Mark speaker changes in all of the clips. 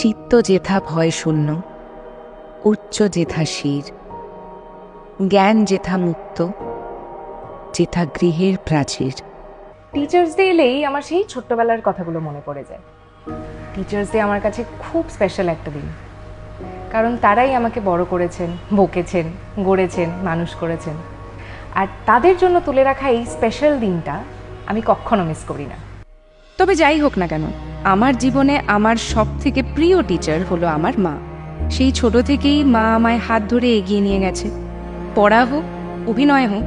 Speaker 1: চিত্ত যেথা ভয় শূন্য, উচ্চ যেথা শির, জ্ঞান যেথা মুক্ত, যেথা গৃহের প্রাচীর।
Speaker 2: টিচার্স ডে এলেই আমার সেই ছোট্টবেলার কথাগুলো মনে পড়ে যায়। টিচার্স ডে আমার কাছে খুব স্পেশাল একটা দিন, কারণ তারাই আমাকে বড় করেছেন, বকেছেন, গড়েছেন, মানুষ করেছেন। আর তাদের জন্য তুলে রাখা এই স্পেশাল দিনটা আমি কখনো মিস করি না।
Speaker 1: তবে যাই হোক না কেন, আমার জীবনে আমার সব থেকে প্রিয় টিচার হলো আমার মা। সেই ছোট থেকেই মা আমায় হাত ধরে এগিয়ে নিয়ে গেছে। পড়া হোক, অভিনয় হোক,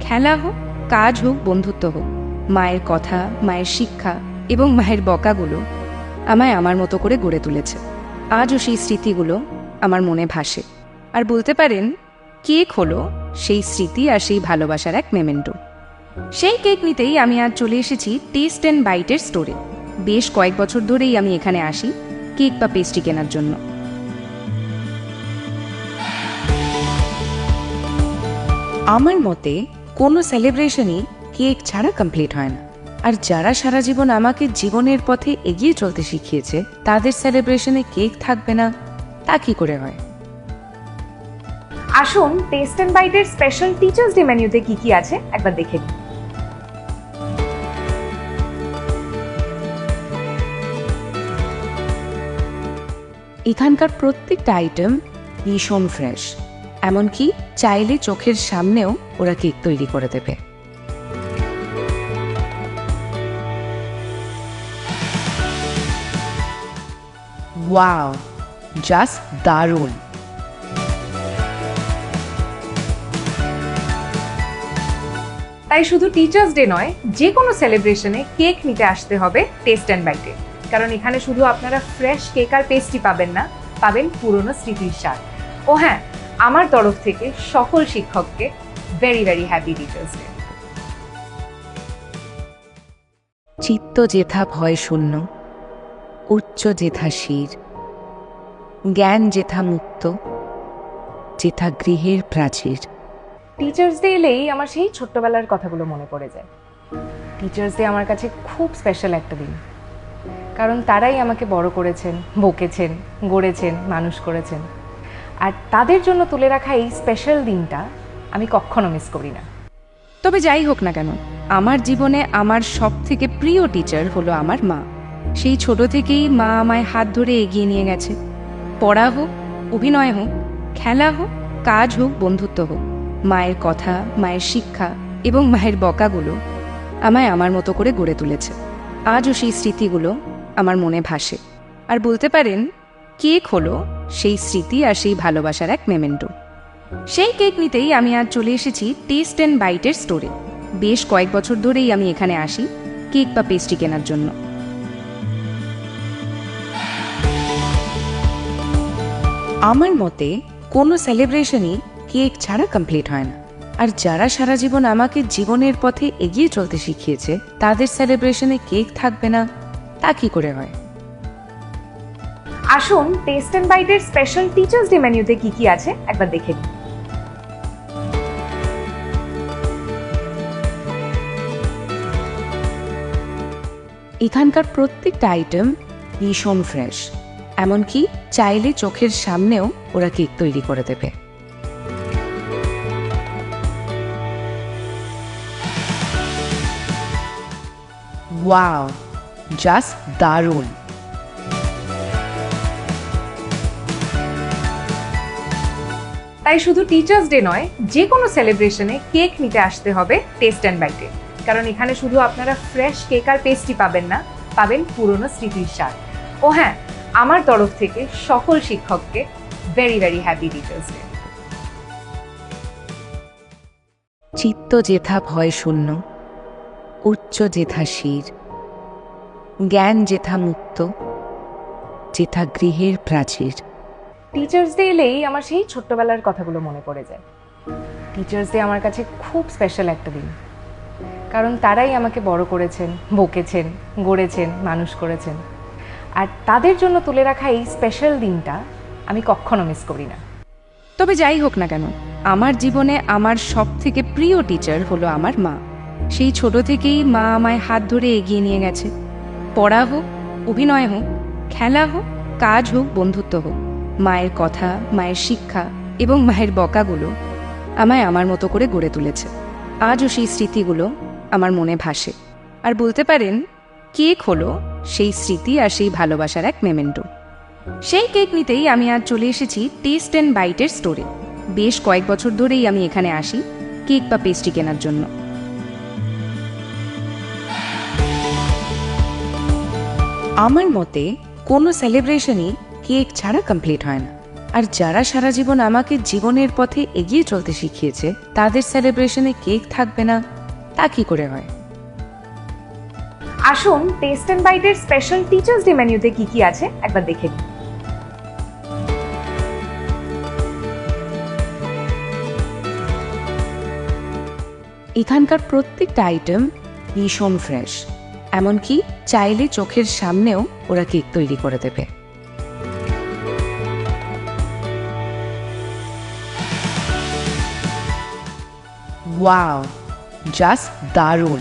Speaker 1: খেলা হোক, কাজ হোক, বন্ধুত্ব হোক, মায়ের কথা, মায়ের শিক্ষা এবং মায়ের বকাগুলো আমায় আমার মতো করে গড়ে তুলেছে। আজও সেই স্মৃতিগুলো আমার মনে ভাসে। আর বলতে পারেন, কেক হলো সেই স্মৃতি আর সেই ভালোবাসার এক মেমেন্টো। সেই কেক নিতেই আমি আজ চলে এসেছি টেস্ট অ্যান্ড বাইটের স্টোরে। বেশ কয়েক বছর ধরেই আমি এখানে আসি কেক বা পেস্ট্রি কেনার জন্য। আমার মতে কোনো সেলিব্রেশনই কেক ছাড়া কমপ্লিট হয় না। আর যারা সারা জীবন আমাকে জীবনের পথে এগিয়ে চলতে শিখিয়েছে, তাদের সেলিব্রেশনে কেক থাকবে না তা কি করে হয়?
Speaker 2: আসুন টেস্ট অ্যান্ড বাইটের স্পেশাল টিচার্স ডে মেনুতে কি কি আছে একবার দেখে নিই।
Speaker 1: এখানকার প্রত্যেকটা আইটেম ভীষণ ফ্রেশ, এমনকি চাইলে চোখের সামনেও ওরা কেক তৈরি করে দেবে। ওয়াও, জাস্ট দারুণ!
Speaker 2: তাই শুধু টিচার্স ডে নয়, যে কোনো সেলিব্রেশনে কেক নিতে আসতে হবে টেস্ট অ্যান্ড বাইটে। কারণ এখানে শুধু আপনারা ফ্রেশ কেক আর পেস্ট্রি পাবেন না, পাবেন পুরনো স্মৃতির স্বাদ। ও হ্যাঁ, আমার তরফ থেকে সকল শিক্ষককে very very happy teachers day.
Speaker 1: চিত্ত যেথা ভয় শূন্য, উচ্চ যেথা শির, জ্ঞান যেথা মুক্ত, যেথা গৃহের প্রাচীর।
Speaker 2: টিচার্স ডে এলেই আমার সেই ছোট্টবেলার কথাগুলো মনে পড়ে যায়। টিচার্স ডে আমার কাছে খুব স্পেশাল একটা দিন, কারণ তারাই আমাকে বড় করেছেন, বকেছেন, গড়েছেন, মানুষ করেছেন। আর তাদের জন্য তুলে রাখা এই স্পেশাল দিনটা আমি কখনো মিস করি না।
Speaker 1: তবে যাই হোক না কেন, আমার জীবনে আমার সব থেকে প্রিয় টিচার হলো আমার মা। সেই ছোট থেকেই মা আমায় হাত ধরে এগিয়ে নিয়ে গেছে। পড়া হোক, অভিনয় হোক, খেলা হোক, কাজ হোক, বন্ধুত্ব হোক, মায়ের কথা, মায়ের শিক্ষা এবং মায়ের বকাগুলো আমায় আমার মতো করে গড়ে তুলেছে। আজও সেই স্মৃতিগুলো আমার মনে ভাসে। আর বলতে পারেন, কেক হলো সেই স্মৃতি আর সেই ভালোবাসার এক মেমেন্টো। সেই কেক নিতেই আমি আজ চলে এসেছি টেস্ট অ্যান্ড বাইটের স্টোরে। বেশ কয়েক বছর ধরেই আমি এখানে আসি কেক বা পেস্ট্রি কেনার জন্য। আমার মতে কোনো সেলিব্রেশনই কেক ছাড়া কমপ্লিট হয় না। আর যারা সারা জীবন আমাকে জীবনের পথে এগিয়ে চলতে শিখিয়েছে, তাদের সেলিব্রেশনে কেক থাকবে না তা কি করে হয়?
Speaker 2: আসুন টেস্ট অ্যান্ড বাইটের স্পেশাল টিচার্স ডে মেনুতে কি কি আছে একবার দেখে নিই।
Speaker 1: এখানকার প্রত্যেকটা আইটেম ভীষণ ফ্রেশ, এমনকি চাইলে চোখের সামনেও ওরা কেক তৈরি করে দেবে। ওয়াও, জাস্ট দারুণ!
Speaker 2: তাই শুধু টিচার্স ডে নয়, যে কোনো সেলিব্রেশনে কেক নিতে আসতে হবে টেস্ট অ্যান্ড বাইটে। কারণ এখানে শুধু আপনারা ফ্রেশ কেক আর পেস্ট্রি পাবেন না, পাবেন পুরনো স্মৃতির স্বাদ। ও হ্যাঁ, আমার তরফ থেকে সকল শিক্ষককে very very happy teachers day.
Speaker 1: চিত্ত যেথা ভয় শূন্য, উচ্চ যেথা শির, জ্ঞান যেথা মুক্ত, যেথা গৃহের প্রাচীর।
Speaker 2: টিচার্স ডে এলেই আমার সেই ছোট্টবেলার কথাগুলো মনে পড়ে যায়। টিচার্স ডে আমার কাছে খুব স্পেশাল একটা দিন, কারণ তারাই আমাকে বড় করেছেন, বকেছেন, গড়েছেন, মানুষ করেছেন। আর তাদের জন্য তুলে রাখা এই স্পেশাল দিনটা আমি কখনো মিস করি না।
Speaker 1: তবে যাই হোক না কেন, আমার জীবনে আমার সব থেকে প্রিয় টিচার হলো আমার মা। সেই ছোট থেকেই মা আমায় হাত ধরে এগিয়ে নিয়ে গেছে। পড়া হোক, অভিনয় হোক, খেলা হোক, কাজ হোক বন্ধুত্ব হোক, মায়ের কথা, মায়ের শিক্ষা এবং মায়ের বকাগুলো আমায় আমার মতো করে গড়ে তুলেছে। আজও সেই স্মৃতিগুলো আমার মনে ভাসে। আর বলতে পারেন, কেক হলো সেই স্মৃতি আর সেই ভালোবাসার এক মেমেন্টো। সেই কেক নিতেই আমি আজ চলে এসেছি টেস্ট অ্যান্ড বাইটের স্টোরে। বেশ কয়েক বছর ধরেই আমি এখানে আসি কেক বা পেস্ট্রি কেনার জন্য। আমার মতে কোনো সেলিব্রেশনই কেক ছাড়া কমপ্লিট হয় না। আর যারা সারা জীবন আমাকে জীবনের পথে এগিয়ে চলতে শিখিয়েছে, তাদের সেলিব্রেশনে কেক থাকবে না, তা কি করে হয়?
Speaker 2: আসুন টেস্ট অ্যান্ড বাইটের স্পেশাল টিচার্স ডে মেনুতে কি কি আছে একবার দেখে নিই।
Speaker 1: এখানকার প্রত্যেকটা আইটেম ভীষণ ফ্রেশ, এমনকি চাইলে চোখের সামনেও ওরা কেক তৈরি করে দেবে। ওয়াও, জাস্ট দারুণ!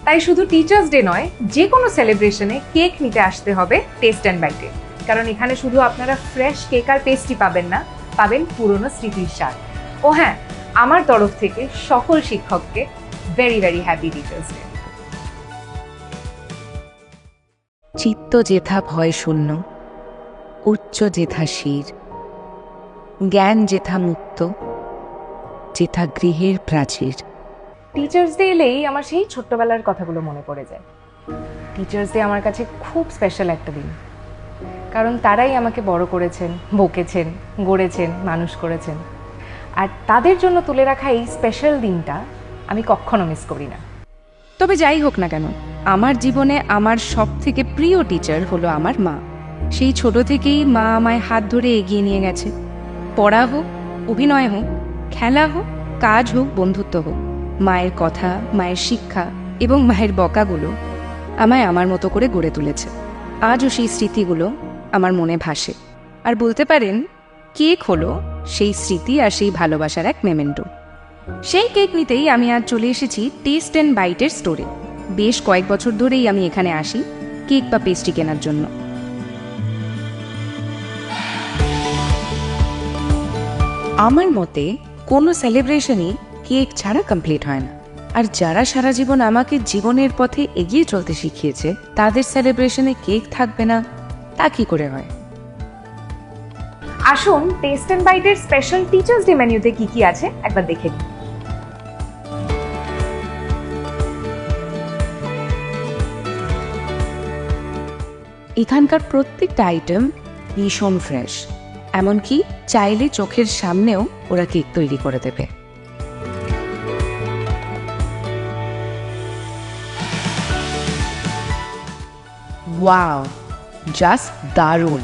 Speaker 2: তাই শুধু টিচার্স ডে নয়, যে কোনো সেলিব্রেশনে কেক নিতে আসতে হবে টেস্ট অ্যান্ড বাইটে। কারণ এখানে শুধু আপনারা ফ্রেশ কেক আর পেস্ট্রি পাবেন না, পাবেন পুরনো স্মৃতির স্বাদ। ও হ্যাঁ, আমার তরফ থেকে সকল শিক্ষককে very very happy teachers day.
Speaker 1: চিত্ত যেথা ভয় শূন্য, উচ্চ যেথা শির, জ্ঞান যেথা মুক্ত, যেথা গৃহের প্রাচীর।
Speaker 2: টিচার্স ডে এলেই আমার সেই ছোট্টবেলার কথাগুলো মনে পড়ে যায়। টিচার্স ডে আমার কাছে খুব স্পেশাল একটা দিন, কারণ তারাই আমাকে বড় করেছেন, বকেছেন, গড়েছেন, মানুষ করেছেন। আর তাদের জন্য তুলে রাখা এই স্পেশাল দিনটা আমি কখনো মিস করি না।
Speaker 1: তবে যাই হোক না কেন, আমার জীবনে আমার সব থেকে প্রিয় টিচার হলো আমার মা। সেই ছোট থেকেই মা আমায় হাত ধরে এগিয়ে নিয়ে গেছে। পড়া হোক, অভিনয় হোক, খেলা হোক, কাজ হোক, বন্ধুত্ব হোক, মায়ের কথা, মায়ের শিক্ষা এবং মায়ের বকাগুলো আমায় আমার মতো করে গড়ে তুলেছে। আজও সেই স্মৃতিগুলো আমার মনে ভাসে। আর বলতে পারেন, কেক হলো সেই স্মৃতি আর সেই ভালোবাসার এক মেমেন্টো। সেই কেক নিতেই আমি আজ চলে এসেছি টেস্ট অ্যান্ড বাইটের স্টোরে। বেশ কয়েক বছর ধরেই আমি এখানে আসি কেক বা পেস্ট্রি কেনার জন্য। আমার মতে কোনো সেলিব্রেশনই কেক ছাড়া কমপ্লিট হয় না। আর যারা সারা জীবন আমাকে জীবনের পথে এগিয়ে চলতে শিখিয়েছে, তাদের সেলিব্রেশনে কেক থাকবে না, তা কি করে হয়?
Speaker 2: আসুন টেস্ট অ্যান্ড বাইটের স্পেশাল টিচার্স ডে মেনুতে কি কি আছে একবার দেখে নিই।
Speaker 1: এখানকার প্রত্যেকটা আইটেম ভীষণ ফ্রেশ, এমনকি চাইলে চোখের সামনেও ওরা কেক তৈরি করে দেবে। ওয়াও, জাস্ট দারুণ!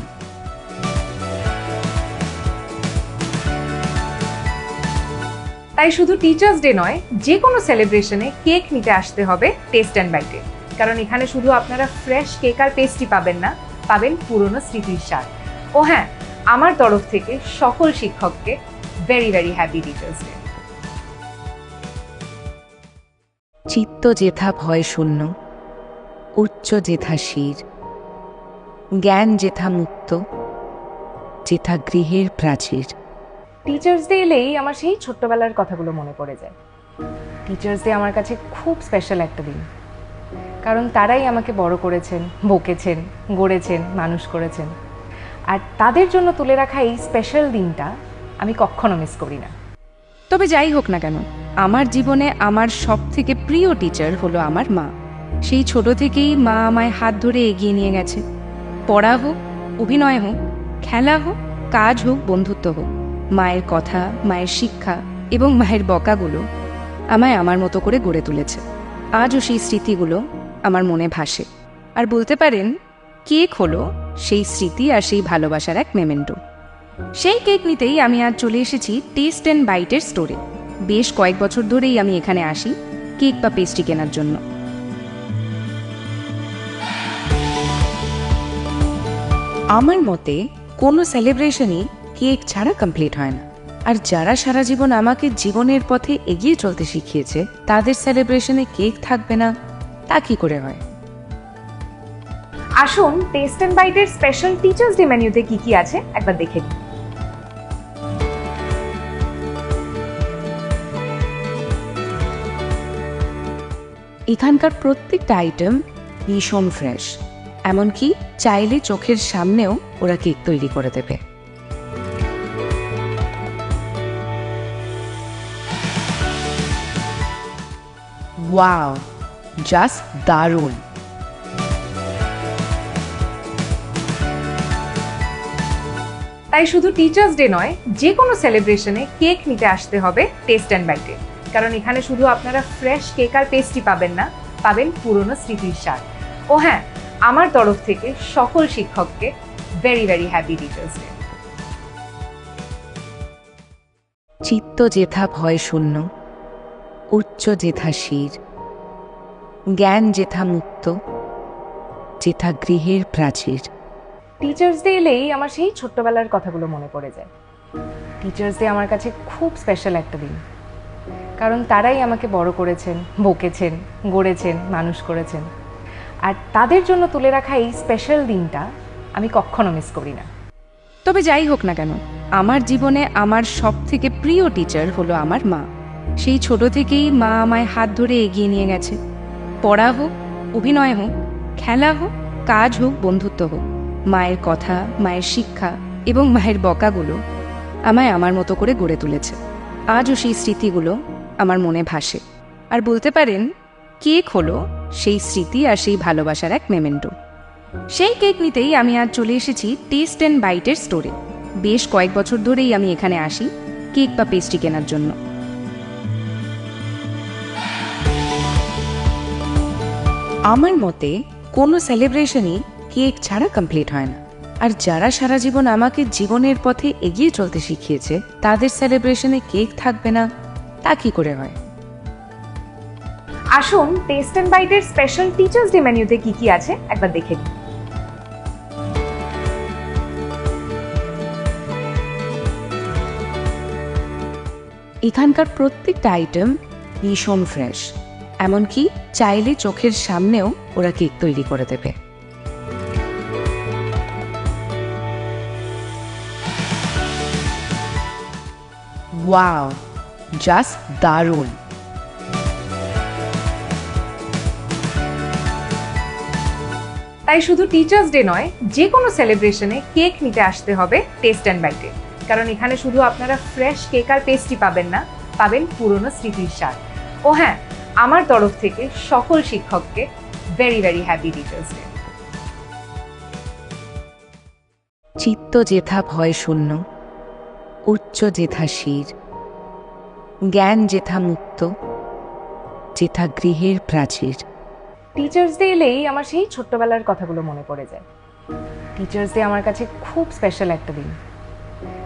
Speaker 2: তাই শুধু টিচার্স ডে নয়, যে কোনো সেলিব্রেশনে কেক নিতে আসতে হবে টেস্ট অ্যান্ড বাইটে। কারণ এখানে শুধু আপনারা ফ্রেশ কেক আর পেস্ট্রি পাবেন না, পাবেন পুরনো স্মৃতির স্বাদ। ও হ্যাঁ, আমার তরফ থেকে সকল শিক্ষককে very very happy teachers day.
Speaker 1: চিত্ত যেথা ভয় শূন্য, উচ্চ যেথা শির, জ্ঞান যেথা মুক্ত, যেথা গৃহের প্রাচীর।
Speaker 2: টিচার্স ডে এলেই আমার সেই ছোট্টবেলার কথাগুলো মনে পড়ে যায়। টিচার্স ডে আমার কাছে খুব স্পেশাল একটা দিন, কারণ তারাই আমাকে বড় করেছেন, বকেছেন, গড়েছেন, মানুষ করেছেন। আর তাদের জন্য তুলে রাখা এই স্পেশাল দিনটা আমি কখনো মিস করি না।
Speaker 1: তবে যাই হোক না কেন, আমার জীবনে আমার সব থেকে প্রিয় টিচার হলো আমার মা। সেই ছোট থেকেই মা আমায় হাত ধরে এগিয়ে নিয়ে গেছে। পড়া হোক, অভিনয় হোক, খেলা হোক, কাজ হোক, বন্ধুত্ব হোক, মায়ের কথা, মায়ের শিক্ষা এবং মায়ের বকাগুলো আমায় আমার মতো করে গড়ে তুলেছে। আজও সেই স্মৃতিগুলো আমার মনে ভাসে। আর বলতে পারেন, কেক হলো সেই স্মৃতি আর সেই ভালোবাসার এক মেমেন্টো। সেই কেক নিতেই আমি আজ চলে এসেছি টেস্ট অ্যান্ড বাইটের স্টোরে। বেশ কয়েক বছর ধরেই আমি এখানে আসি কেক বা পেস্ট্রি কেনার জন্য। আমার মতে কোনো সেলিব্রেশনই কেক ছাড়া কমপ্লিট হয় না। আর যারা সারা জীবন আমাকে জীবনের পথে এগিয়ে চলতে শিখিয়েছে, তাদের সেলিব্রেশনে কেক থাকবে না, তা কি করে হয়?
Speaker 2: আসুন টেস্ট অ্যান্ড বাইটের স্পেশাল টিচার্স ডে মেনুতে কি কি আছে একবার দেখে নিন।
Speaker 1: এখানকার প্রত্যেকটা আইটেম ভীষণ ফ্রেশ, এমনকি চাইলে চোখের সামনেও ওরা কেক তৈরি করে দেবে। ওয়াও, জাস্ট দারুণ!
Speaker 2: তাই শুধু টিচার্স ডে নয়, যে কোনো সেলিব্রেশনে কেক নিতে আসতে হবে টেস্ট অ্যান্ড বাইটে, কারণ এখানে শুধু আপনারা ফ্রেশ কেক আর পেস্ট্রি পাবেন না, পাবেন পুরনো স্মৃতির স্বাদ। ও হ্যাঁ, আমার তরফ থেকে সকল শিক্ষককে very very happy teachers day.
Speaker 1: চিত্ত যেথা ভয় শূন্য, উচ্চ যেথা শির, জ্ঞান যেথা মুক্ত, যেথা গৃহের প্রাচীর।
Speaker 2: টিচার্স ডে এলেই আমার সেই ছোট্টবেলার কথাগুলো মনে পড়ে যায়। টিচার্স ডে আমার কাছে খুব স্পেশাল একটা দিন, কারণ তারাই আমাকে বড় করেছেন, বকেছেন, গড়েছেন, মানুষ করেছেন। আর তাদের জন্য তুলে রাখা এই স্পেশাল দিনটা আমি কখনো মিস করি না।
Speaker 1: তবে যাই হোক না কেন, আমার জীবনে আমার সব থেকে প্রিয় টিচার হলো আমার মা। সেই ছোট থেকেই মা আমায় হাত ধরে এগিয়ে নিয়ে গেছে। পড়া হোক, অভিনয় হোক, খেলা হোক, কাজ হোক, বন্ধুত্ব হোক, মায়ের কথা, মায়ের শিক্ষা এবং মায়ের বকাগুলো আমায় আমার মতো করে গড়ে তুলেছে। আজও সেই স্মৃতিগুলো আমার মনে ভাসে। আর বলতে পারেন, কেক হলো সেই স্মৃতি আর সেই ভালোবাসার এক মেমেন্টো। সেই কেক নিতেই আমি আজ চলে এসেছি টেস্ট অ্যান্ড বাইটের স্টোরে। বেশ কয়েক বছর ধরেই আমি এখানে আসি কেক বা পেস্ট্রি কেনার জন্য। আমার মতে কোনো সেলিব্রেশনই কেক ছাড়া কমপ্লিট হয় না। আর যারা সারা জীবন আমাকে জীবনের পথে এগিয়ে চলতে শিখিয়েছে, তাদের সেলিব্রেশনে কেক থাকবে না, তা কি করে হয়?
Speaker 2: আসুন টেস্ট অ্যান্ড বাইটের স্পেশাল টিচার্স ডে মেনুতে কি কি আছে একবার দেখে নিন।
Speaker 1: এখানকার প্রত্যেকটা আইটেম ভীষণ ফ্রেশ, এমনকি চাইলে চোখের সামনেও ওরা কেক তৈরি করে দেবে। ওয়াও, জাস্ট দারুণ!
Speaker 2: তাই শুধু টিচার্স ডে নয়, যে কোনো সেলিব্রেশনে কেক নিতে আসতে হবে টেস্ট অ্যান্ড বাইটে, কারণ এখানে শুধু আপনারা ফ্রেশ কেক আর পেস্ট্রি পাবেন না, পাবেন পুরনো স্মৃতির স্বাদ। ও হ্যাঁ, আমার তরফ থেকে সকল শিক্ষককে very very happy teachers day.
Speaker 1: চিত্ত যেথা ভয় শূন্য, উচ্চ যেথা শির, জ্ঞান যেথা মুক্ত, যেথা গৃহের প্রাচীর।
Speaker 2: টিচার্স ডে এলেই আমার সেই ছোট্টবেলার কথাগুলো মনে পড়ে যায়। টিচার্স ডে আমার কাছে খুব স্পেশাল একটা দিন,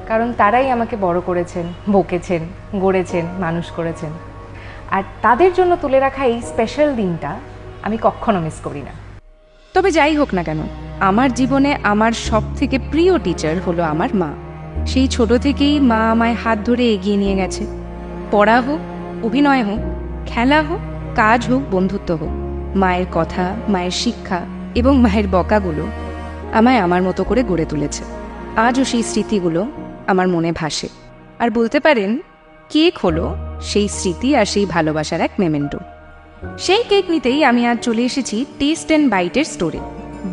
Speaker 2: কারণ তারাই আমাকে বড় করেছেন, বকেছেন, গড়েছেন, মানুষ করেছেন। আর তাদের জন্য তুলে রাখা এই স্পেশাল দিনটা আমি কখনো মিস করি না।
Speaker 1: তবে যাই হোক না কেন, আমার জীবনে আমার সব থেকে প্রিয় টিচার হলো আমার মা। সেই ছোট থেকেই মা আমায় হাত ধরে এগিয়ে নিয়ে গেছে। পড়া হোক, অভিনয় হোক, খেলা হোক, কাজ হোক, বন্ধুত্ব হোক, মায়ের কথা, মায়ের শিক্ষা এবং মায়ের বকাগুলো আমায় আমার মতো করে গড়ে তুলেছে। আজও সেই স্মৃতিগুলো আমার মনে ভাসে। আর বলতে পারেন, কেক হলো সেই স্মৃতি আর সেই ভালোবাসার এক মেমেন্টো। সেই কেক নিতেই আমি আজ চলে এসেছি টেস্ট অ্যান্ড বাইটের স্টোরে।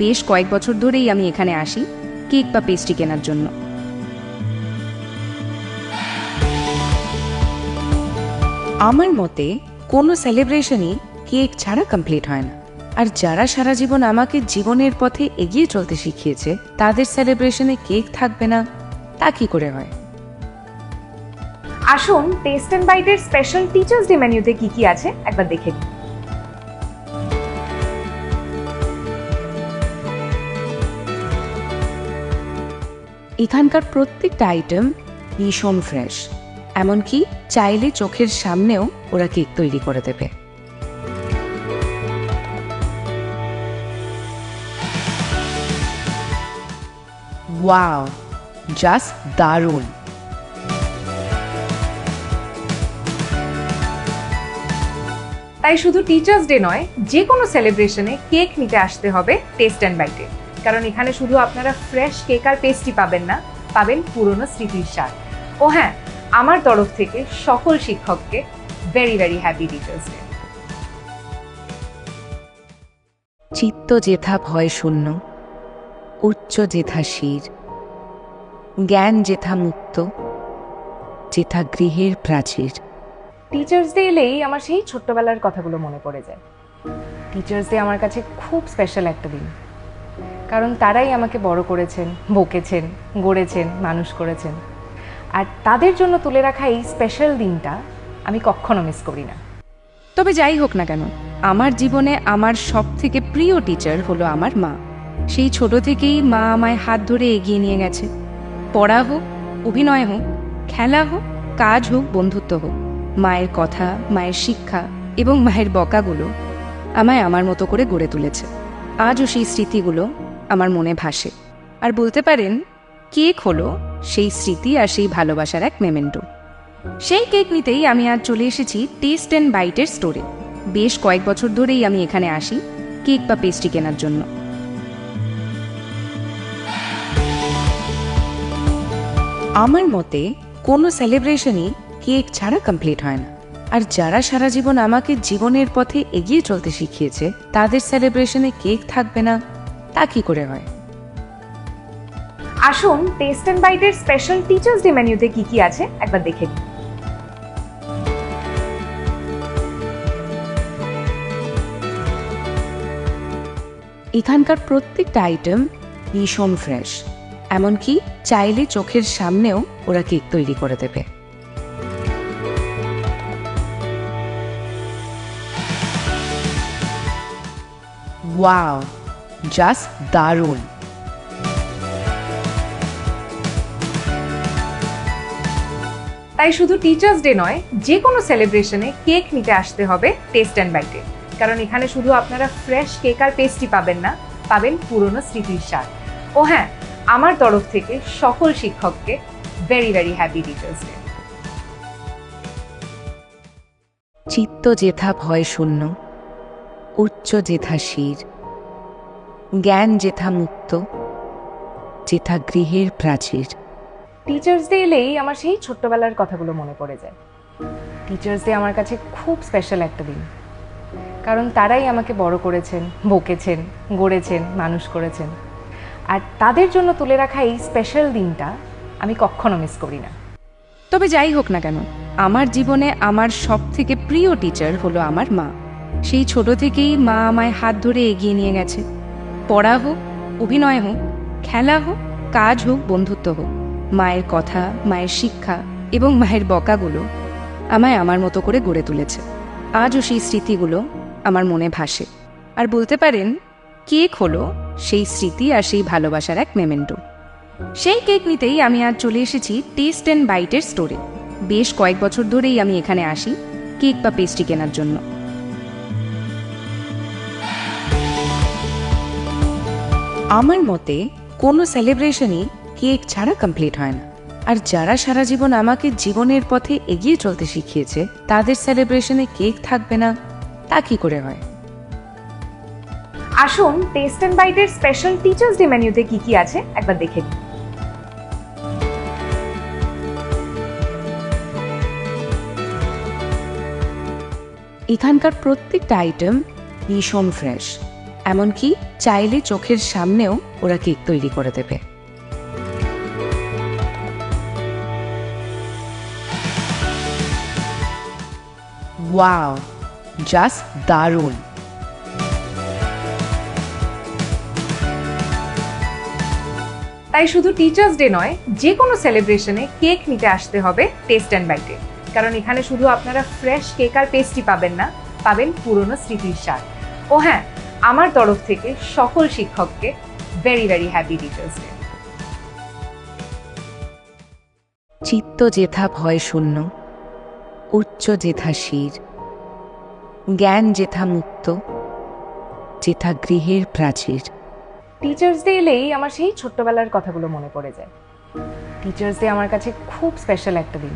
Speaker 1: বেশ কয়েক বছর ধরেই আমি এখানে আসি কেক বা পেস্ট্রি কেনার জন্য। আমার মতে কোনো সেলিব্রেশনই কেক ছাড়া কমপ্লিট হয় না। আর যারা সারা জীবন আমাকে জীবনের পথে এগিয়ে চলতে শিখিয়েছে, তাদের সেলিব্রেশনে কেক থাকবে না, তা কি করে হয়?
Speaker 2: আসুন টেস্ট অ্যান্ড বাইটের স্পেশাল টিচার্স ডে মেনুতে কি কি আছে একবার দেখে নিন।
Speaker 1: এখানকার প্রত্যেকটা আইটেম ভীষণ ফ্রেশ, এমনকি চাইলে চোখের সামনেও ওরা কেক তৈরি করে দেবে। ওয়াও, জাস্ট দারুণ!
Speaker 2: তাই শুধু টিচার্স ডে নয়, যে কোনো সেলিব্রেশনে কেক নিতে আসতে হবে টেস্ট অ্যান্ড বাইটে। কারণ এখানে শুধু আপনারা ফ্রেশ কেক আর পেস্ট্রি পাবেন না, পাবেন পুরনো স্মৃতির স্বাদ। ও হ্যাঁ, আমার তরফ থেকে সকল শিক্ষককে very very happy teachers day.
Speaker 1: চিত্ত যেথা ভয় শূন্য, উচ্চ যেথা শির, জ্ঞান যেথা মুক্ত, যেথা গৃহের প্রাচীর।
Speaker 2: টিচার্স ডে এলেই আমার সেই ছোট্টবেলার কথাগুলো মনে পড়ে যায়। টিচার্স ডে আমার কাছে খুব স্পেশাল একটা দিন, কারণ তারাই আমাকে বড় করেছেন, বকেছেন, গড়েছেন, মানুষ করেছেন। আর তাদের জন্য তুলে রাখা এই স্পেশাল দিনটা আমি কখনো মিস করি না।
Speaker 1: তবে যাই হোক না কেন, আমার জীবনে আমার সব থেকে প্রিয় টিচার হলো আমার মা। সেই ছোট থেকেই মা আমায় হাত ধরে এগিয়ে নিয়ে গেছে। পড়া হোক, অভিনয় হোক, খেলা হোক, কাজ হোক, বন্ধুত্ব হোক, মায়ের কথা, মায়ের শিক্ষা এবং মায়ের বকাগুলো আমায় আমার মতো করে গড়ে তুলেছে। আজও সেই স্মৃতিগুলো আমার মনে ভাসে। আর বলতে পারেন, কেক হলো সেই স্মৃতি আর সেই ভালোবাসার এক মেমেন্টো। সেই কেক নিতেই আমি আজ চলে এসেছি টেস্ট অ্যান্ড বাইটের স্টোরে। বেশ কয়েক বছর ধরেই আমি এখানে আসি কেক বা পেস্ট্রি কেনার জন্য। আমার মতে কোনো সেলিব্রেশনই কেক ছাড়া কমপ্লিট হয় না। আর যারা সারা জীবন আমাকে জীবনের পথে এগিয়ে চলতে শিখিয়েছে, তাদের সেলিব্রেশনে কেক থাকবে না, তা কি করে হয়?
Speaker 2: আসুন টেস্ট অ্যান্ড বাইটের স্পেশাল টিচার্স ডে মেনুতে কি কি আছে একবার দেখে নিই।
Speaker 1: এখানকার প্রত্যেকটা আইটেম ভীষণ ফ্রেশ, এমনকি চাইলে চোখের সামনেও ওরা কেক তৈরি করে দেবে। ওয়াও, জাস্ট দারুণ!
Speaker 2: তাই শুধু টিচার্স ডে নয়, যে কোনো সেলিব্রেশনে কেক নিতে আসতে হবে টেস্ট অ্যান্ড বাইটে। কারণ এখানে শুধু আপনারা ফ্রেশ কেক আর পেস্ট্রি পাবেন না, পাবেন পুরনো স্মৃতির স্বাদ। ও হ্যাঁ, আমার তরফ থেকে সকল শিক্ষককে very very happy teachers day.
Speaker 1: চিত্ত যেথা ভয় শূন্য, উচ্চ যেথা শির, জ্ঞান যেথা মুক্ত, যেথা গৃহের প্রাচীর।
Speaker 2: টিচার্স ডে এলেই আমার সেই ছোট্টবেলার কথাগুলো মনে পড়ে যায়। টিচার্স ডে আমার কাছে খুব স্পেশাল একটা দিন, কারণ তারাই আমাকে বড় করেছেন, বকেছেন, গড়েছেন, মানুষ করেছেন। আর তাদের জন্য তুলে রাখা এই স্পেশাল দিনটা আমি কখনো মিস করি না।
Speaker 1: তবে যাই হোক না কেন, আমার জীবনে আমার সব থেকে প্রিয় টিচার হলো আমার মা। সেই ছোট থেকেই মা আমায় হাত ধরে এগিয়ে নিয়ে গেছে। পড়া হোক, অভিনয় হোক, খেলা হোক, কাজ হোক, বন্ধুত্ব হোক, মায়ের কথা, মায়ের শিক্ষা এবং মায়ের বকাগুলো আমায় আমার মতো করে গড়ে তুলেছে। আজও সেই স্মৃতিগুলো আমার মনে ভাসে। আর বলতে পারেন, কেক হলো সেই স্মৃতি আর সেই ভালোবাসার এক মেমেন্টো। সেই কেক নিতেই আমি আজ চলে এসেছি টেস্ট অ্যান্ড বাইটের স্টোরে। বেশ কয়েক বছর ধরেই আমি এখানে আসি কেক বা পেস্ট্রি কেনার জন্য। আমার মতে কোনো সেলিব্রেশনই কেক ছাড়া কমপ্লিট হয় না। আর যারা সারা জীবন আমাকে জীবনের পথে এগিয়ে চলতে শিখিয়েছে, তাদের সেলিব্রেশনে কেক থাকবে না, তা কি করে হয়?
Speaker 2: আসুন টেস্ট অ্যান্ড বাইটের স্পেশাল টিচার্স ডে মেনুতে কি কি আছে একবার দেখে নিই।
Speaker 1: এখানকার প্রত্যেকটা আইটেম ভীষণ ফ্রেশ, এমনকি চাইলে চোখের সামনেও ওরা কেক তৈরি করে দেবে। ওয়াও, জাস্ট দারুণ!
Speaker 2: তাই শুধু টিচার্স ডে নয়, যে কোনো সেলিব্রেশনে কেক নিতে আসতে হবে টেস্ট অ্যান্ড বাইটে। কারণ এখানে শুধু আপনারা ফ্রেশ কেক আর পেস্ট্রি পাবেন না, পাবেন পুরনো স্মৃতির স্বাদ। ও হ্যাঁ, আমার তরফ থেকে সকল শিক্ষককে very very happy teachers day.
Speaker 1: চিত্ত যেথা ভয় শূন্য, উচ্চ যেথা শির, জ্ঞান যেথা মুক্ত, যেথা গৃহের প্রাচীর।
Speaker 2: টিচার্স ডে এলেই আমার সেই ছোট্টবেলার কথাগুলো মনে পড়ে যায়। টিচার্স ডে আমার কাছে খুব স্পেশাল একটা দিন,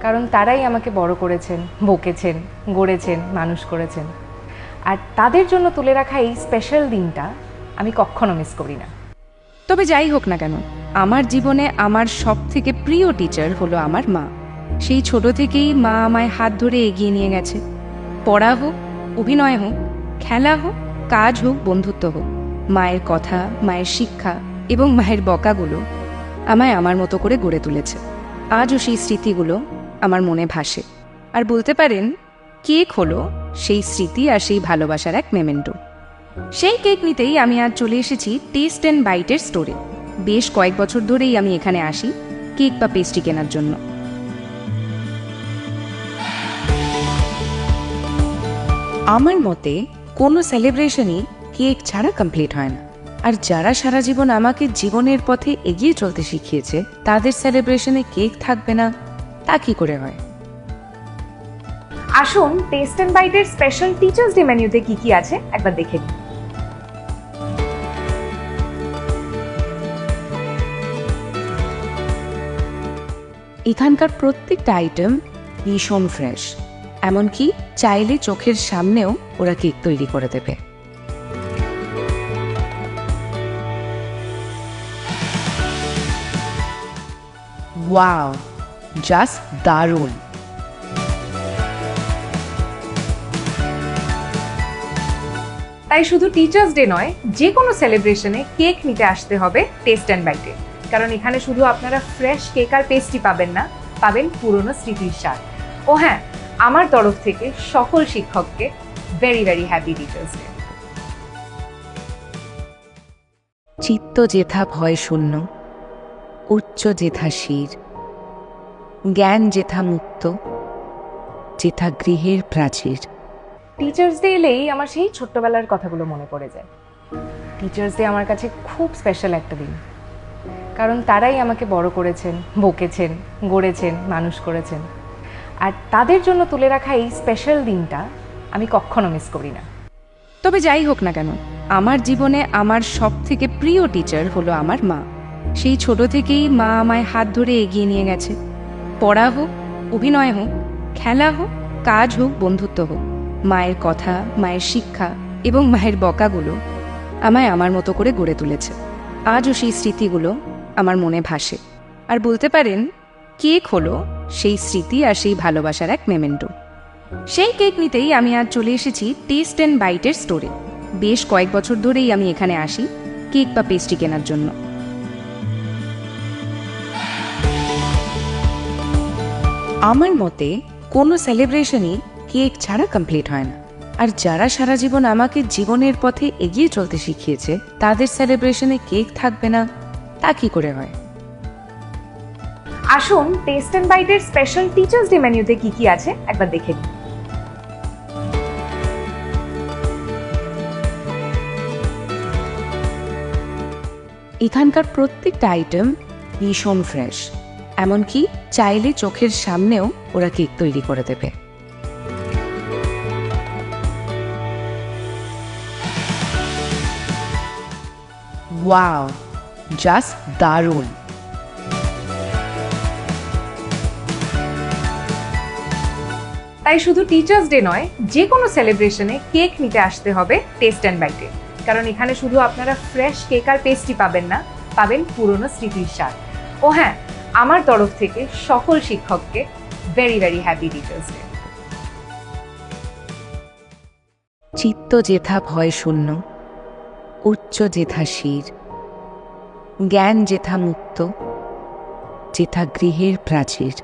Speaker 2: কারণ তারাই আমাকে বড় করেছেন, বকেছেন, গড়েছেন, মানুষ করেছেন। আর তাদের জন্য তুলে রাখা এই স্পেশাল দিনটা আমি কখনো মিস করি না।
Speaker 1: তবে যাই হোক না কেন, আমার জীবনে আমার সব থেকে প্রিয় টিচার হলো আমার মা। সেই ছোট থেকেই মা আমায় হাত ধরে এগিয়ে নিয়ে গেছে। পড়া হোক, অভিনয় হোক, খেলা হোক, কাজ হোক, বন্ধুত্ব হোক, মায়ের কথা, মায়ের শিক্ষা এবং মায়ের বকাগুলো আমায় আমার মতো করে গড়ে তুলেছে। আজও সেই স্মৃতিগুলো আমার মনে ভাসে। আর বলতে পারেন, কেক হলো সেই স্মৃতি আর সেই ভালোবাসার এক মেমেন্টো। সেই কেক নিতেই আমি আজ চলে এসেছি টেস্ট অ্যান্ড বাইটের স্টোরে। বেশ কয়েক বছর ধরেই আমি এখানে আসি কেক বা পেস্ট্রি কেনার জন্য। আমার মতে কোনো সেলিব্রেশনই কেক ছাড়া কমপ্লিট হয় না। আর যারা সারা জীবন আমাকে জীবনের পথে এগিয়ে চলতে শিখিয়েছে, তাদের সেলিব্রেশনে কেক থাকবে না তা কি করে হয়?
Speaker 2: আসুন টেস্ট অ্যান্ড বাইটের স্পেশাল টিচার্স ডে মেনুতে কি কি আছে একবার দেখে নিন।
Speaker 1: এখানকার প্রত্যেকটা আইটেম ভীষণ ফ্রেশ, এমনকি চাইলে চোখের সামনেও ওরা কেক তৈরি করে দেবে। ওয়াও, জাস্ট দারুণ!
Speaker 2: তাই শুধু টিচার্স ডে নয়, যে কোনো সেলিব্রেশনে কেক নিতে আসতে হবে টেস্ট অ্যান্ড বাইটে। কারণ এখানে শুধু আপনারা ফ্রেশ কেক আর পেস্ট্রি পাবেন না, পাবেন পুরনো স্মৃতির স্বাদ। ও হ্যাঁ, আমার তরফ থেকে সকল শিক্ষককে very very happy teachers day.
Speaker 1: চিত্ত যেথা ভয় শূন্য, উচ্চ যেথা শির, জ্ঞান যেথা মুক্ত, যেথা গৃহের প্রাচীর।
Speaker 2: টিচার্স ডে এলেই আমার সেই ছোট্টবেলার কথাগুলো মনে পড়ে যায়। টিচার্স ডে আমার কাছে খুব স্পেশাল একটা দিন, কারণ তারাই আমাকে বড় করেছেন, বকেছেন, গড়েছেন, মানুষ করেছেন। আর তাদের জন্য তুলে রাখা এই স্পেশাল দিনটা আমি কখনো মিস করি না।
Speaker 1: তবে যাই হোক না কেন, আমার জীবনে আমার সব থেকে প্রিয় টিচার হলো আমার মা। সেই ছোট থেকেই মা আমায় হাত ধরে এগিয়ে নিয়ে গেছে। পড়া হোক, অভিনয় হোক, খেলা হোক, কাজ হোক, বন্ধুত্ব হোক, মায়ের কথা, মায়ের শিক্ষা এবং মায়ের বকাগুলো আমায় আমার মতো করে গড়ে তুলেছে। আজও সেই স্মৃতিগুলো আমার মনে ভাসে। আর বলতে পারেন, কেক হলো সেই স্মৃতি আর সেই ভালোবাসার এক মেমেন্টো। সেই কেক নিতেই আমি আজ চলে এসেছি টেস্ট অ্যান্ড বাইটের স্টোরে। বেশ কয়েক বছর ধরেই আমি এখানে আসি কেক বা পেস্ট্রি কেনার জন্য। আমার মতে কোনো সেলিব্রেশনই কেক ছাড়া কমপ্লিট হয় না। আর যারা সারা জীবন আমাকে জীবনের পথে এগিয়ে চলতে শিখিয়েছে, তাদের সেলিব্রেশনে কেক থাকবে না তা কি করে হয়?
Speaker 2: আসুন টেস্ট অ্যান্ড বাইটের স্পেশাল টিচার্স ডে মেনুতে কি কি আছে একবার দেখে নিন।
Speaker 1: এখানকার প্রত্যেকটা আইটেম ভীষণ ফ্রেশ, এমনকি চাইলে চোখের সামনেও ওরা কেক তৈরি করে দেবে। ওয়াও, জাস্ট দারুণ!
Speaker 2: তাই শুধু টিচার্স ডে নয়, যে কোনো সেলিব্রেশনে কেক নিতে আসতে হবে টেস্ট অ্যান্ড বাইটে। কারণ এখানে শুধু আপনারা ফ্রেশ কেক আর পেস্ট্রি পাবেন না, পাবেন পুরনো স্মৃতির স্বাদ। ও হ্যাঁ, আমার তরফ থেকে সকল শিক্ষককে very very happy teachers day.
Speaker 1: চিত্ত যেথা ভয় শূন্য, উচ্চ যেথা শির, জ্ঞান যেথা মুক্ত, যেথা গৃহের প্রাচীর।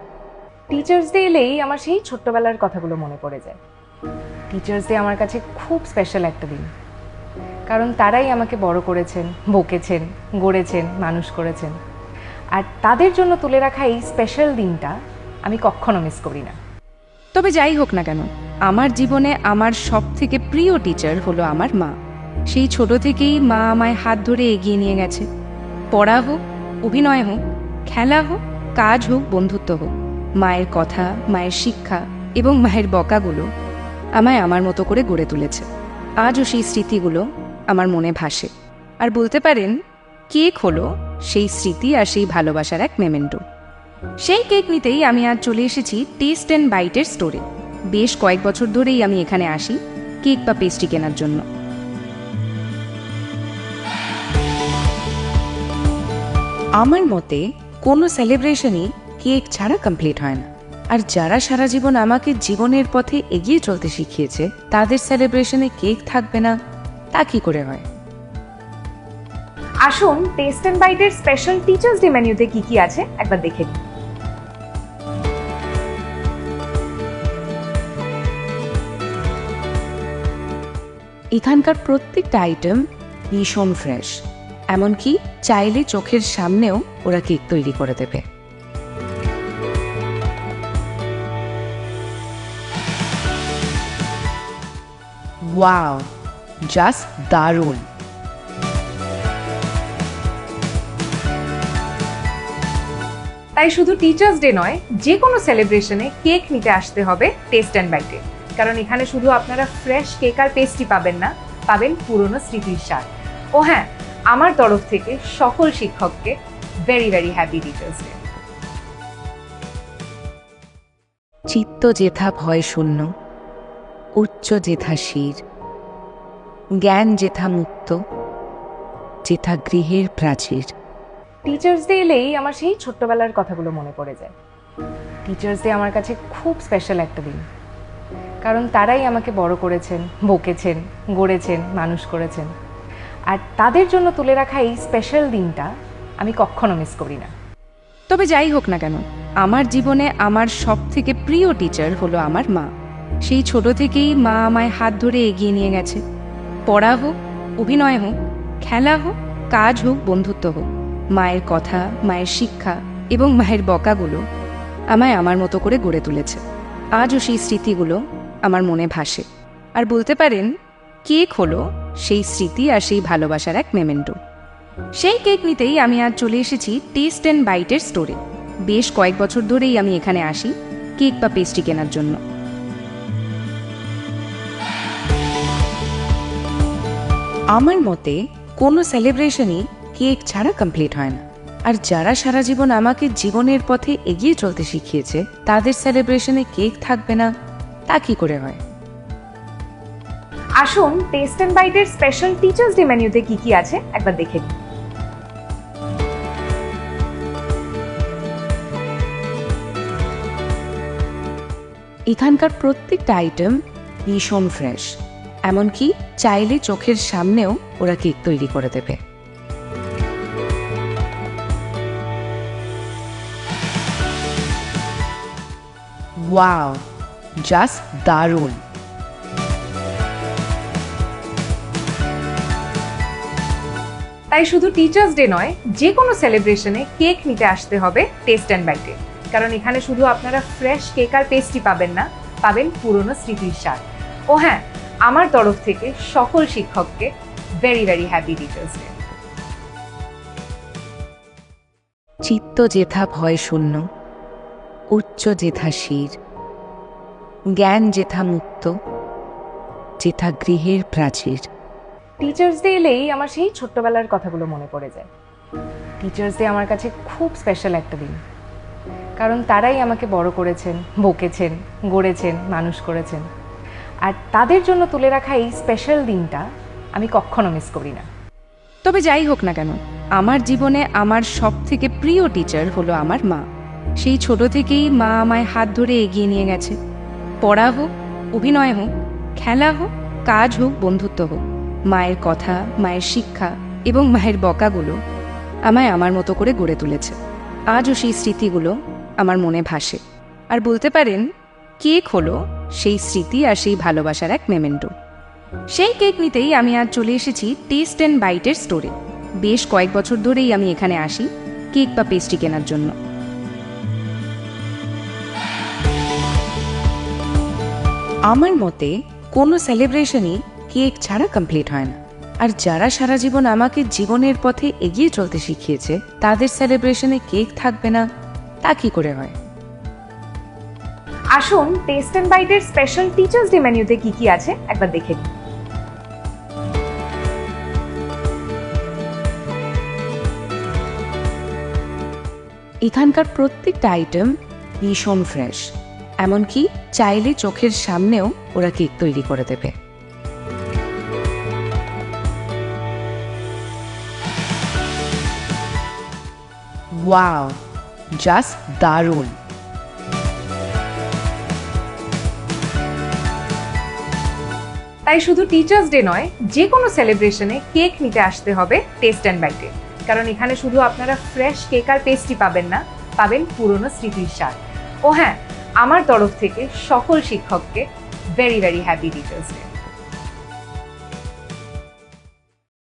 Speaker 2: টিচার্স ডে এলেই আমার সেই ছোট্টবেলার কথাগুলো মনে পড়ে যায়। টিচার্স ডে আমার কাছে খুব স্পেশাল একটা দিন, কারণ তারাই আমাকে বড় করেছেন, বকেছেন, গড়েছেন, মানুষ করেছেন। আর তাদের জন্য তুলে রাখা এই স্পেশাল দিনটা আমি কখনো মিস করি না।
Speaker 1: তবে যাই হোক না কেন, আমার জীবনে আমার সব থেকে প্রিয় টিচার হলো আমার মা। সেই ছোট থেকেই মা আমায় হাত ধরে এগিয়ে নিয়ে গেছে। পড়া হোক, অভিনয় হোক, খেলা হোক, কাজ হোক, বন্ধুত্ব হোক, মায়ের কথা, মায়ের শিক্ষা এবং মায়ের বকাগুলো আমায় আমার মতো করে গড়ে তুলেছে। আজও সেই স্মৃতিগুলো আমার মনে ভাসে। আর বলতে পারেন, কেক হলো সেই স্মৃতি আর সেই ভালোবাসার এক মেমেন্টো। সেই কেক নিতেই আমি আজ চলে এসেছি টেস্ট অ্যান্ড বাইটের স্টোরে। বেশ কয়েক বছর ধরেই আমি এখানে আসি কেক বা পেস্ট্রি কেনার জন্য। আমার মতে কোনো সেলিব্রেশনই কেক ছাড়া কমপ্লিট হয় না। আর যারা সারা জীবন আমাকে জীবনের পথে এগিয়ে চলতে শিখিয়েছে তাদের সেলিব্রেশনে কেক থাকবে না, তা কি করে হয়?
Speaker 2: আসুন টেস্ট অ্যান্ড বাইটের স্পেশাল টিচার্স ডে মেনুতে কি কি আছে একবার দেখে নিন।
Speaker 1: এখানকার প্রত্যেকটা আইটেম ভীষণ ফ্রেশ, এমনকি চাইলে চোখের সামনেও ওরা কেক তৈরি করে দেবে। ওয়াও, জাস্ট দারুণ!
Speaker 2: তাই শুধু টিচার্স ডে নয়, যে কোনো সেলিব্রেশনে কেক নিতে আসতে হবে টেস্ট অ্যান্ড বাইটে। কারণ এখানে শুধু আপনারা ফ্রেশ কেক আর পেস্ট্রি পাবেন না, পাবেন পুরনো স্মৃতির স্বাদ। ও হ্যাঁ, আমার তরফ থেকে সকল শিক্ষককে very very happy teachers day.
Speaker 1: চিত্ত যেথা ভয় শূন্য, উচ্চ যেথা শির, জ্ঞান যেথা মুক্ত, যেথা গৃহের প্রাচীর।
Speaker 2: টিচার্স ডে এলেই আমার সেই ছোট্টবেলার কথাগুলো মনে পড়ে যায়। টিচার্স ডে আমার কাছে খুব স্পেশাল একটা দিন, কারণ তারাই আমাকে বড় করেছেন, বকেছেন, গড়েছেন, মানুষ করেছেন। আর তাদের জন্য তুলে রাখা এই স্পেশাল দিনটা আমি কখনো মিস করি না।
Speaker 1: তবে যাই হোক না কেন, আমার জীবনে আমার সব থেকে প্রিয় টিচার হলো আমার মা। সেই ছোট থেকেই মা আমায় হাত ধরে এগিয়ে নিয়ে গেছে। পড়া হোক, অভিনয় হোক, খেলা হোক, কাজ হোক, বন্ধুত্ব হোক, মায়ের কথা, মায়ের শিক্ষা এবং মায়ের বকাগুলো আমায় আমার মতো করে গড়ে তুলেছে। আজও সেই স্মৃতিগুলো আমার মনে ভাসে। আর বলতে পারেন কেক হলো সেই স্মৃতি আর সেই ভালোবাসার এক মেমেন্টো। সেই কেক নিতেই আমি আজ চলে এসেছি টেস্ট অ্যান্ড বাইটের স্টোরে। বেশ কয়েক বছর ধরেই আমি এখানে আসি কেক বা পেস্ট্রি কেনার জন্য। আমার মতে কোনো সেলিব্রেশনই কেক ছাড়া কমপ্লিট হয় না। আর যারা সারা জীবন আমাকে জীবনের পথে এগিয়ে চলতে শিখিয়েছে তাদের সেলিব্রেশনে কেক থাকবে না, তা কি করে হয়?
Speaker 2: আসুন টেস্ট অ্যান্ড বাইটের স্পেশাল টিচার্স ডে মেনুতে কি কি আছে একবার দেখে নিন।
Speaker 1: এখানকার প্রত্যেকটা আইটেম ভীষণ ফ্রেশ, এমনকি চাইলে চোখের সামনেও ওরা কেক তৈরি করে দেবে। ওয়াও, জাস্ট দারুণ!
Speaker 2: তাই শুধু টিচার্স ডে নয়, যে কোনো সেলিব্রেশনে কেক নিতে আসতে হবে টেস্ট অ্যান্ড বাইটে। কারণ এখানে শুধু আপনারা ফ্রেশ কেক আর পেস্ট্রি পাবেন না, পাবেন পুরনো স্মৃতির স্বাদ। ও হ্যাঁ, আমার তরফ থেকে সকল শিক্ষককে very very happy teachers day.
Speaker 1: চিত্ত যেথা ভয় শূন্য, উচ্চ যেথা শির, জ্ঞান যেথা মুক্ত, যেথা গৃহের প্রাচীর।
Speaker 2: টিচার্স ডে এলেই আমার সেই ছোট্টবেলার কথাগুলো মনে পড়ে যায়। টিচার্স ডে আমার কাছে খুব স্পেশাল একটা দিন, কারণ তারাই আমাকে বড় করেছেন, বকেছেন, গড়েছেন, মানুষ করেছেন। আর তাদের জন্য তুলে রাখা এই স্পেশাল দিনটা আমি কখনো মিস করি না।
Speaker 1: তবে যাই হোক না কেন, আমার জীবনে আমার সব থেকে প্রিয় টিচার হলো আমার মা। সেই ছোট থেকেই মা আমায় হাত ধরে এগিয়ে নিয়ে গেছে। পড়া হোক, অভিনয় হোক, খেলা হোক, কাজ হোক, বন্ধুত্ব হোক, মায়ের কথা, মায়ের শিক্ষা এবং মায়ের বকাগুলো আমায় আমার মতো করে গড়ে তুলেছে। আজও সেই স্মৃতিগুলো আমার মনে ভাসে। আর বলতে পারেন কেক হলো সেই স্মৃতি আর সেই ভালোবাসার এক মেমেন্টো। সেই কেক নিতেই আমি আজ চলে এসেছি টেস্ট অ্যান্ড বাইটের স্টোরে। বেশ কয়েক বছর ধরেই আমি এখানে আসি কেক বা পেস্ট্রি কেনার জন্য। আমার মতে কোনো সেলিব্রেশনই কেক ছাড়া কমপ্লিট হয় না। আর যারা সারা জীবন আমাকে জীবনের পথে এগিয়ে চলতে শিখিয়েছে তাদের সেলিব্রেশনে কেক থাকবে না, তা কি করে হয়?
Speaker 2: আসুন টেস্ট অ্যান্ড বাইটের স্পেশাল টিচার্স ডে মেনুতে কি কি আছে একবার দেখে নিন।
Speaker 1: এখানকার প্রত্যেকটা আইটেম ভীষণ ফ্রেশ, এমনকি চাইলে চোখের সামনেও ওরা কেক তৈরি করে দেবে। ওয়াও, জাস্ট দারুণ।
Speaker 2: তাই শুধু টিচার্স ডে নয়, যে কোনো সেলিব্রেশনে কেক নিতে আসতে হবে টেস্ট অ্যান্ড বাইটে, কারণ এখানে শুধু আপনারা ফ্রেশ কেক আর পেস্ট্রি পাবেন না, পাবেন পুরনো স্মৃতির স্বাদ। ও হ্যাঁ, আমার তরফ থেকে সকল শিক্ষককে very very happy teachers day.